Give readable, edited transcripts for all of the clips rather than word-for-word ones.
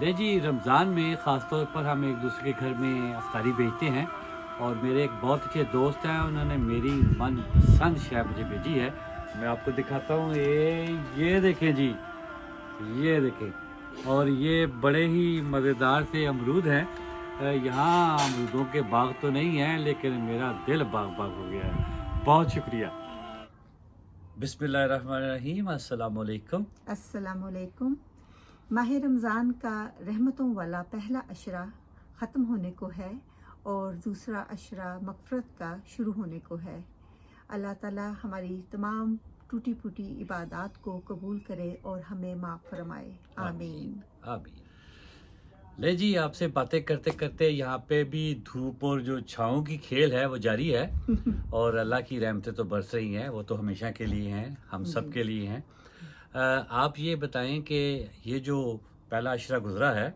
لے جی رمضان میں خاص طور پر ہم ایک دوسرے کے گھر میں افطاری بھیجتے ہیں، اور میرے ایک بہت اچھے دوست ہیں، انہوں نے میری من پسند شے مجھے بھیجی ہے۔ میں آپ کو دکھاتا ہوں، یہ دیکھیں جی، یہ دیکھیں، اور یہ بڑے ہی مزیدار سے امرود ہیں۔ یہاں امرودوں کے باغ تو نہیں ہیں، لیکن میرا دل باغ باغ ہو گیا ہے۔ بہت شکریہ۔ بسم اللہ الرحمن الرحیم، السلام علیکم۔ السلام علیکم۔ ماہ رمضان کا رحمتوں والا پہلا عشرہ ختم ہونے کو ہے اور دوسرا عشرہ مغفرت کا شروع ہونے کو ہے۔ اللہ تعالیٰ ہماری تمام ٹوٹی پھوٹی عبادات کو قبول کرے اور ہمیں معاف فرمائے، آمین آمین۔ لے جی، آپ سے باتیں کرتے کرتے یہاں پہ بھی دھوپ اور جو چھاؤں کی کھیل ہے وہ جاری ہے، اور اللہ کی رحمتیں تو برس رہی ہیں، وہ تو ہمیشہ کے لیے ہیں، ہم سب کے لیے ہیں۔ آپ یہ بتائیں کہ یہ جو پہلا عشرہ گزرا ہے،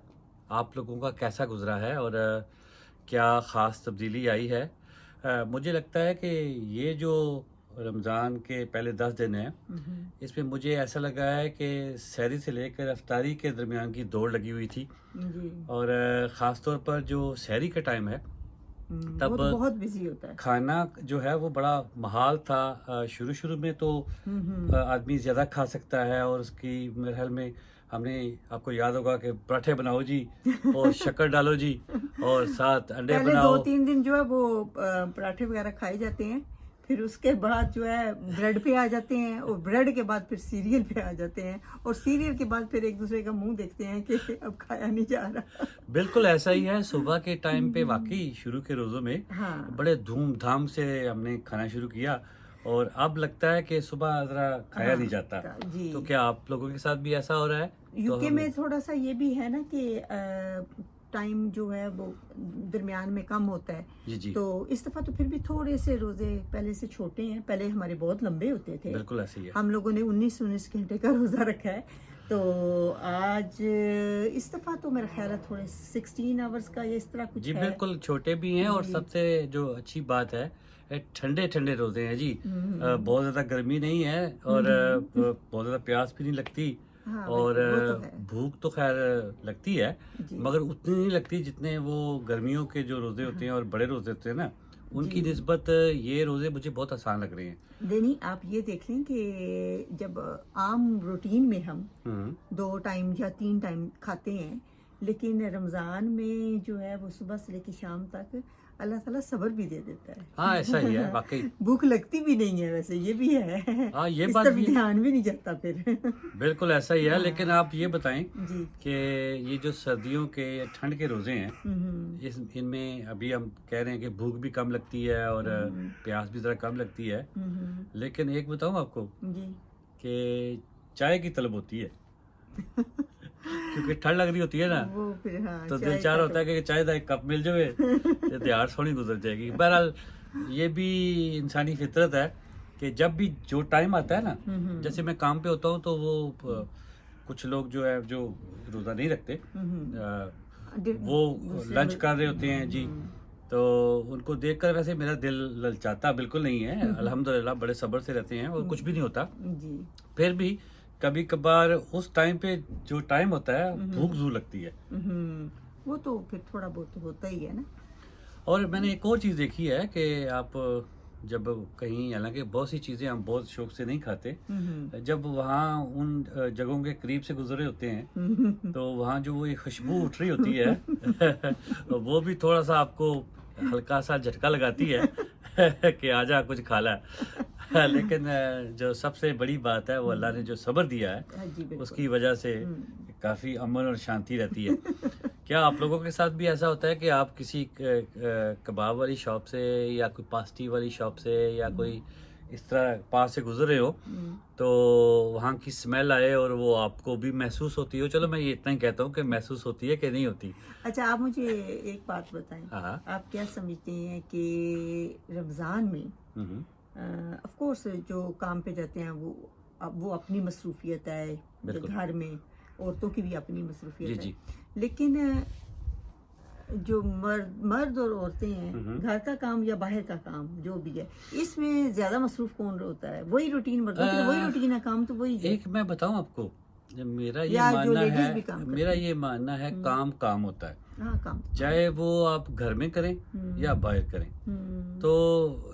آپ لوگوں کا کیسا گزرا ہے، اور کیا خاص تبدیلی آئی ہے؟ مجھے لگتا ہے کہ یہ جو رمضان کے پہلے 10 دن ہیں، اس میں مجھے ایسا لگا ہے کہ سحری سے لے کر افطاری کے درمیان کی دوڑ لگی ہوئی تھی، جی، اور خاص طور پر جو سحری کا ٹائم ہے تب وہ تو بہت بزی ہوتا ہے۔ کھانا جو ہے وہ بڑا محال تھا۔ شروع میں تو آدمی زیادہ کھا سکتا ہے، اور اس کی میرے خیال میں ہم نے، آپ کو یاد ہوگا کہ پراٹھے بناؤ جی، اور شکر ڈالو جی، اور ساتھ انڈے پہلے بناؤ۔ 2-3 دن جو ہے وہ پراٹھے وغیرہ کھائے جاتے ہیں، پھر اس کے بعد جو ہے بریڈ پہ آ جاتے ہیں، اور بریڈ کے بعد پھر سیریل پہ آ جاتے ہیں، اور سیریل کے بعد پھر ایک دوسرے کا منہ دیکھتے ہیں کہ اب کھایا نہیں جا رہا۔ بالکل ایسا ہی ہے۔ صبح کے ٹائم پہ واقعی شروع کے روزوں میں ہاں بڑے دھوم دھام سے ہم نے کھانا شروع کیا، اور اب لگتا ہے کہ صبح ذرا کھایا نہیں جاتا۔ جی، تو کیا آپ لوگوں کے ساتھ بھی ایسا ہو رہا ہے؟ یو کے میں تھوڑا سا یہ بھی ہے نا کہ ٹائم جو ہے وہ درمیان میں کم ہوتا ہے، جی جی، تو اس دفعہ تو پھر بھی تھوڑے سے روزے پہلے سے چھوٹے ہیں۔ پہلے ہمارے بہت لمبے ہوتے تھے، بالکل ایسے ہی ہے۔ ہم لوگوں نے 19 گھنٹے کا روزہ رکھا ہے، تو آج اس دفعہ تو میرا خیال ہے تھوڑے 16 آورز کا یا اس طرح کچھ جی ہے۔ بالکل چھوٹے بھی ہیں، اور سب سے جو اچھی بات ہے ٹھنڈے روزے ہیں جی۔ بہت زیادہ گرمی نہیں ہے، اور بہت زیادہ پیاس بھی نہیں لگتی، ہاں اور بالکل، وہ تو ہے۔ بھوک تو خیر لگتی ہے، جی مگر اتنی نہیں لگتی جتنے وہ گرمیوں کے جو روزے ہوتے ہیں اور بڑے روزے ہوتے ہیں نا، ان کی نسبت یہ روزے مجھے بہت آسان لگ رہے ہیں۔ دینی آپ یہ دیکھ لیں کہ جب عام روٹین میں ہم 2 ٹائم یا 3 ٹائم کھاتے ہیں، لیکن رمضان میں جو ہے وہ صبح سے لے کے شام تک اللہ تعالیٰ صبر بھی دے دیتا ہے۔ ہاں ایسا ہی ہے واقعی۔ بھوک لگتی بھی نہیں ہے، ویسے یہ بھی ہے، ہاں یہ اس بات طرف بھی دھیان بھی نہیں جاتا پھر۔ بالکل ایسا ہی ہے۔ لیکن آپ یہ بتائیں جی، کہ یہ جو سردیوں کے یا ٹھنڈ کے روزے ہیں، ان میں ابھی ہم کہہ رہے ہیں کہ بھوک بھی کم لگتی ہے اور پیاس بھی ذرا کم لگتی ہے، لیکن ایک بتاؤں آپ کو جی، کہ چائے کی طلب ہوتی ہے، کیونکہ ٹھنڈ لگ رہی ہوتی ہے نا، وہ پھر ہاں تو دل چاہ رہا ہوتا ہے کہ چائے کا ایک کپ مل جائے تو دیہات سونی گزر جائے گی۔ بہرحال یہ بھی انسانی فطرت ہے کہ جب بھی جو ٹائم آتا ہے نا، جیسے میں کام پہ ہوتا ہوں تو وہ کچھ لوگ جو ہے جو روزہ نہیں رکھتے، وہ لنچ کر رہے ہوتے ہیں جی، تو ان کو دیکھ کر ویسے میرا دل للچاتا بالکل نہیں ہے، الحمدللہ بڑے صبر سے رہتے ہیں اور کچھ بھی نہیں ہوتا۔ جی، پھر بھی کبھی کبھار اس ٹائم پہ جو ٹائم ہوتا ہے بھوک ضرور لگتی ہے۔ وہ تو پھر تھوڑا بہت ہوتا ہی ہے نا۔ اور میں نے ایک اور چیز دیکھی ہے کہ آپ جب کہیں، حالانکہ بہت سی چیزیں ہم بہت شوق سے نہیں کھاتے، جب وہاں ان جگہوں کے قریب سے گزرے ہوتے ہیں تو وہاں جو وہ ایک خوشبو اٹھ رہی ہوتی ہے وہ بھی تھوڑا سا آپ کو ہلکا سا جھٹکا لگاتی ہے کہ آجا کچھ کھا لا۔ لیکن جو سب سے بڑی بات ہے وہ اللہ نے جو صبر دیا ہے اس کی وجہ سے کافی امن اور شانتی رہتی ہے۔ کیا آپ لوگوں کے ساتھ بھی ایسا ہوتا ہے کہ آپ کسی کباب والی شاپ سے یا کوئی پاسٹی والی شاپ سے یا کوئی اس طرح پاس سے گزر رہے ہو تو وہاں کی سمیل آئے اور وہ آپ کو بھی محسوس ہوتی ہو؟ چلو میں یہ اتنا ہی کہتا ہوں کہ محسوس ہوتی ہے کہ نہیں ہوتی۔ اچھا آپ مجھے ایک بات بتائیں، آپ کیا سمجھتے ہیں کہ رمضان میں آف کورس جو کام پہ جاتے ہیں وہ اپنی مصروفیت ہے، گھر میں عورتوں کی بھی اپنی مصروفیت ہے، لیکن جو مرد اور عورتیں ہیں، گھر کا کام یا باہر کا کام جو بھی ہے، اس میں زیادہ مصروف کون ہوتا ہے؟ وہی روٹین، مردوں کی وہی روٹین ہے، کام تو وہی ہے۔ ایک میں بتاؤں آپ کو، میرا یہ یا جو ماننا لیڈیز ہے بھی کام کرتی میرا یہ ماننا ہے کام ہوتا ہے، ہاں کام چاہے وہ آپ گھر میں کریں یا باہر کریں، تو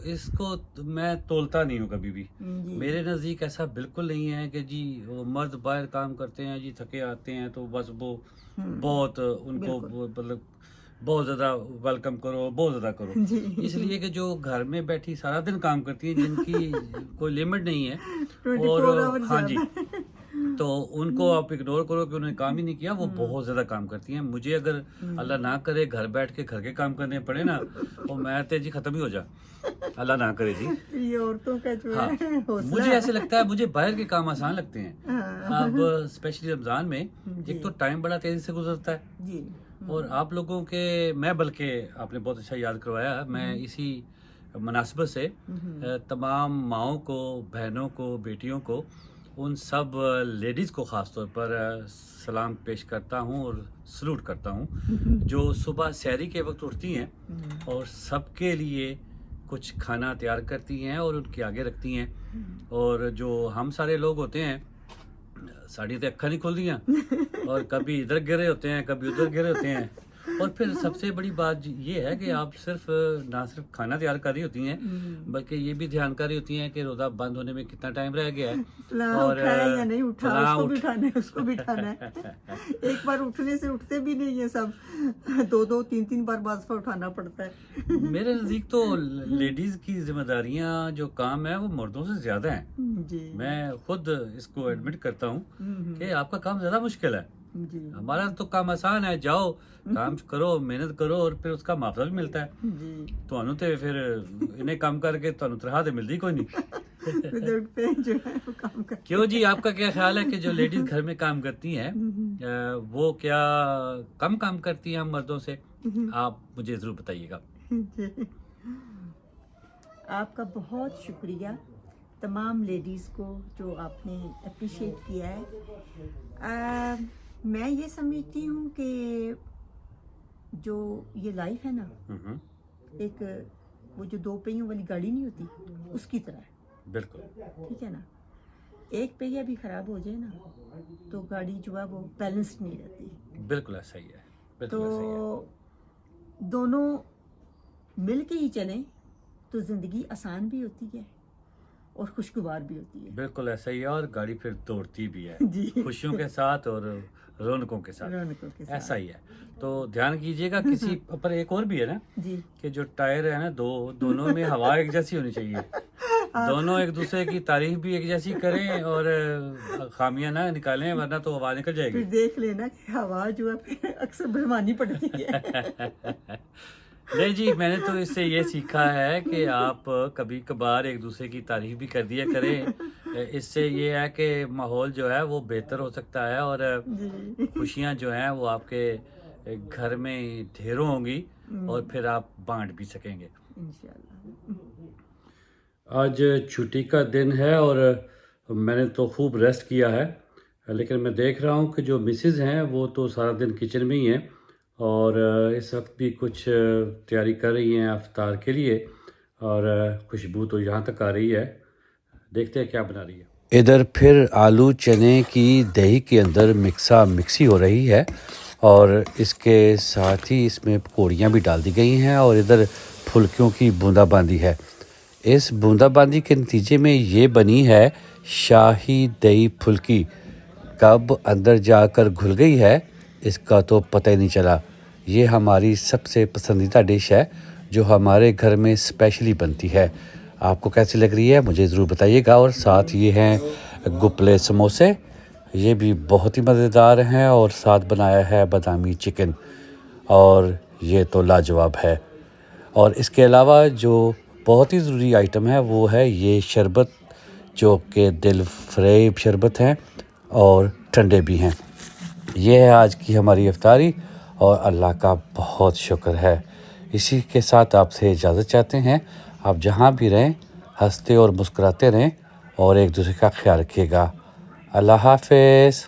اس کو میں تولتا نہیں ہوں کبھی بھی۔ جی میرے نزدیک ایسا بالکل نہیں ہے کہ جی وہ مرد باہر کام کرتے ہیں جی تھکے آتے ہیں تو بس وہ بہت ان کو مطلب بہت زیادہ ویلکم کرو، بہت زیادہ کرو، جی اس لیے کہ جو گھر میں بیٹھی سارا دن کام کرتی ہیں جن کی کوئی لمٹ نہیں ہے 24 اور hours ہاں جی، زیادہ۔ تو ان کو آپ اگنور کرو کہ انہوں نے کام ہی نہیں کیا، وہ بہت زیادہ کام کرتی ہیں۔ مجھے اگر اللہ نہ کرے گھر بیٹھ کے گھر کے کام کرنے پڑے نا تو میں تو جی ختم ہی ہو جا، اللہ نہ کرے جی۔ یہ عورتوں کا جو ہاں ہے حوصلہ مجھے ایسے لگتا ہے مجھے باہر کے کام آسان لگتے ہیں۔ اب اسپیشلی رمضان میں ایک تو ٹائم بڑا تیزی سے گزرتا ہے، جی اور آپ لوگوں کے میں بلکہ آپ نے بہت اچھا یاد کروایا، میں اسی مناسبت سے تمام ماؤں کو، بہنوں کو، بیٹیوں کو، ان سب لیڈیز کو خاص طور پر سلام پیش کرتا ہوں اور سلوٹ کرتا ہوں، جو صبح سحری کے وقت اٹھتی ہیں اور سب کے لیے کچھ کھانا تیار کرتی ہیں اور ان کے آگے رکھتی ہیں، اور جو ہم سارے لوگ ہوتے ہیں ساڑی تو اکھا نہیں کھول دیاں اور کبھی ادھر گرے ہوتے ہیں کبھی ادھر گرے ہوتے ہیں، اور پھر سب سے بڑی بات یہ ہے کہ آپ نہ صرف کھانا تیار کر رہی ہوتی ہیں بلکہ یہ بھی دھیان کر رہی ہوتی ہیں کہ روزہ بند ہونے میں کتنا ٹائم رہ گیا ہے، اور اٹھایا یا نہیں اٹھا، اس کو بھی اٹھانا ہے، اس کو بھی اٹھانا ہے۔ ایک بار اٹھنے سے اٹھتے بھی نہیں یہ سب، 2-3 بار بعض پر اٹھانا پڑتا ہے۔ میرے نزدیک تو لیڈیز کی ذمہ داریاں جو کام ہے وہ مردوں سے زیادہ ہیں، جی میں خود اس کو ایڈمٹ کرتا ہوں کہ آپ کا کام زیادہ مشکل ہے، جی ہمارا تو کام آسان ہے، جاؤ کام کرو، محنت کرو اور پھر اس کا معاوضہ بھی ملتا ہے، جی تو پھر انہیں کام کر کے تنخواہ تو ملتی کوئی نہیں۔ پہ جو ہے وہ کام کر کیوں جی، آپ کا کیا خیال ہے کہ جو لیڈیز گھر میں کام کرتی ہیں وہ کیا کم کام کرتی ہیں ہم مردوں سے؟ آپ مجھے ضرور بتائیے گا۔ جی آپ کا بہت شکریہ تمام لیڈیز کو جو آپ نے اپریشیٹ کیا ہے۔ میں یہ سمجھتی ہوں کہ جو یہ لائف ہے نا، ایک وہ جو 2 پہیوں والی گاڑی نہیں ہوتی اس کی طرح ہے، بالکل ٹھیک ہے نا؟ ایک پہیہ بھی خراب ہو جائے نا تو گاڑی جو ہے وہ بیلنسڈ نہیں رہتی، بالکل ایسا ہی ہے، بالکل تو ایسا ہی ہے۔ دونوں مل کے ہی چلیں تو زندگی آسان بھی ہوتی ہے اور خوشگوار بھی ہوتی ہے۔ بالکل ایسا ہی ہے، اور گاڑی پھر دوڑتی بھی ہے جی خوشیوں کے ساتھ اور رونقوں کے ساتھ، رونقوں کے ساتھ۔ ایسا ہی ہے۔ تو دھیان کیجئے گا، کسی پر ایک اور بھی ہے نا جی کہ جو ٹائر ہے نا دونوں میں ہوا ایک جیسی ہونی چاہیے، دونوں ایک دوسرے کی تعریف بھی ایک جیسی کریں اور خامیاں نہ نکالیں ورنہ تو ہوا نکل جائے پھر گی۔ دیکھ لینا کہ ہوا جو ہے پھر اکثر بھرمانی پڑتی ہے۔ نہیں جی، میں نے تو اس سے یہ سیکھا ہے کہ آپ کبھی کبھار ایک دوسرے کی تعریف بھی کر دیا کریں، اس سے یہ ہے کہ ماحول جو ہے وہ بہتر ہو سکتا ہے اور جی خوشیاں جو ہیں وہ آپ کے گھر میں ڈھیروں ہوں گی اور پھر آپ بانٹ بھی سکیں گے۔ انشاءاللہ۔ آج چھٹی کا دن ہے اور میں نے تو خوب ریسٹ کیا ہے، لیکن میں دیکھ رہا ہوں کہ جو مسز ہیں وہ تو سارا دن کچن میں ہی ہیں اور اس وقت بھی کچھ تیاری کر رہی ہیں افطار کے لیے، اور خوشبو تو یہاں تک آ رہی ہے، دیکھتے ہیں کیا بنا رہی ہے۔ ادھر پھر آلو چنے کی دہی کے اندر مکسی ہو رہی ہے اور اس کے ساتھ ہی اس میں پکوڑیاں بھی ڈال دی گئی ہیں اور ادھر پھلکیوں کی بوندا باندی ہے۔ اس بوندا باندی کے نتیجے میں یہ بنی ہے شاہی دہی پھلکی، کب اندر جا کر گھل گئی ہے اس کا تو پتہ ہی نہیں چلا۔ یہ ہماری سب سے پسندیدہ ڈش ہے جو ہمارے گھر میں اسپیشلی بنتی ہے۔ آپ کو کیسی لگ رہی ہے مجھے ضرور بتائیے گا۔ اور ساتھ یہ ہیں گپلے سموسے، یہ بھی بہت ہی مزیدار ہیں، اور ساتھ بنایا ہے بادامی چکن، اور یہ تو لاجواب ہے۔ اور اس کے علاوہ جو بہت ہی ضروری آئٹم ہے وہ ہے یہ شربت، جو کہ دل فریب شربت ہیں اور ٹھنڈے بھی ہیں۔ یہ ہے آج کی ہماری افطاری اور اللہ کا بہت شکر ہے۔ اسی کے ساتھ آپ سے اجازت چاہتے ہیں۔ آپ جہاں بھی رہیں ہنستے اور مسکراتے رہیں اور ایک دوسرے کا خیال رکھیے گا۔ اللہ حافظ۔